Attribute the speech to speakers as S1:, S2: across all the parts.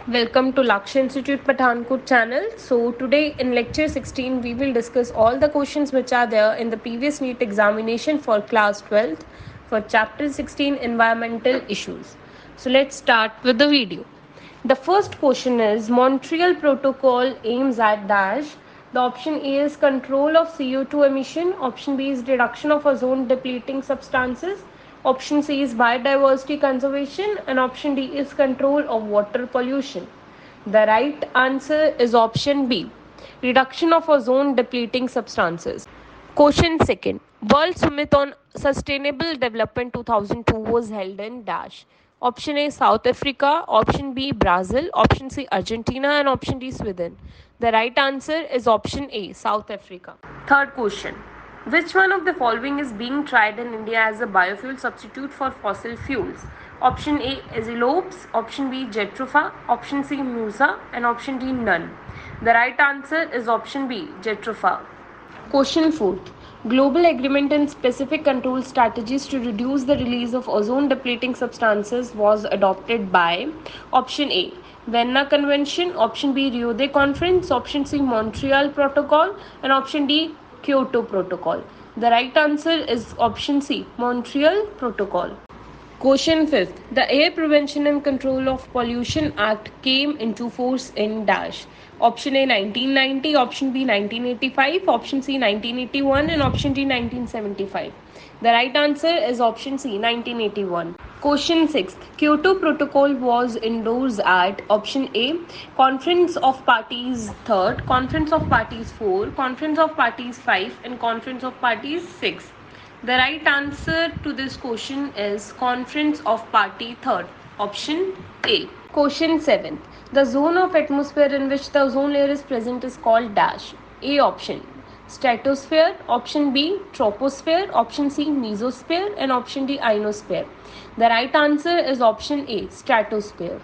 S1: Welcome to Lakshya Institute Pathankot channel. So today in lecture 16 we will discuss all the questions which are there in the previous Neet examination for class 12th for chapter 16 environmental issues. So let's start with the video. The first question is Montreal Protocol aims at dash. The option A is control of CO2 emission, option B is reduction of ozone depleting substances, option C is biodiversity conservation, and option D is control of water pollution. The right answer is option B, reduction of ozone depleting substances. Question second. World Summit on Sustainable Development 2002 was held in dash. Option A South Africa, option B Brazil, option C Argentina, and option D Sweden. The right answer is option A South Africa. Third question. Which one of the following is being tried in India as a biofuel substitute for fossil fuels? Option A azilopes, option B jatropha, option C musa, and option D none. The right answer is option B jatropha. Question 4. Global agreement and specific control strategies to reduce the release of ozone depleting substances was adopted by option A Vienna Convention, option B Rio de Conference, option C Montreal Protocol, and option D Kyoto Protocol. The right answer is option C Montreal Protocol. Question 5th. The Air Prevention and Control of Pollution Act came into force in dash. Option A 1990, option B 1985, option C 1981, and option D 1975. The right answer is option C 1981. Question 6th. Kyoto Protocol was endorsed at option A Conference of Parties 3rd, Conference of Parties 4, Conference of Parties 5, and Conference of Parties 6. The right answer to this question is Conference of Party 3rd, option A. Question 7th. The zone of atmosphere in which the ozone layer is present is called dash. A option stratosphere, option B troposphere, option C mesosphere, and option D ionosphere. The right answer is option A stratosphere.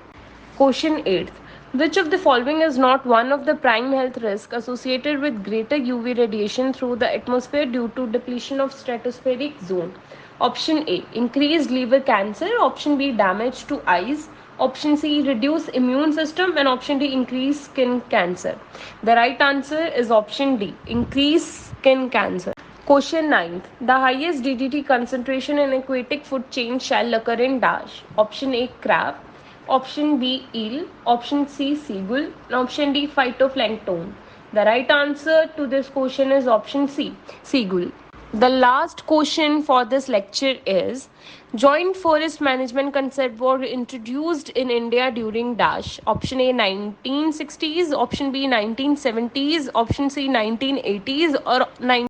S1: Question 8. Which of the following is not one of the prime health risks associated with greater UV radiation through the atmosphere due to depletion of stratospheric zone? Option A increased liver cancer, option B damage to eyes, option C reduced immune system, and option D increased skin cancer. The right answer is option D increased skin cancer. Question 9. The highest DDT concentration in aquatic food chain shall occur in dash. Option A crab, option B eel, option C seagull, and option D phytoplankton. The right answer to this question is option C seagull. The last question for this lecture is joint forest management concept was introduced in India during dash. Option A 1960s, option B 1970s, option C 1980s, or 19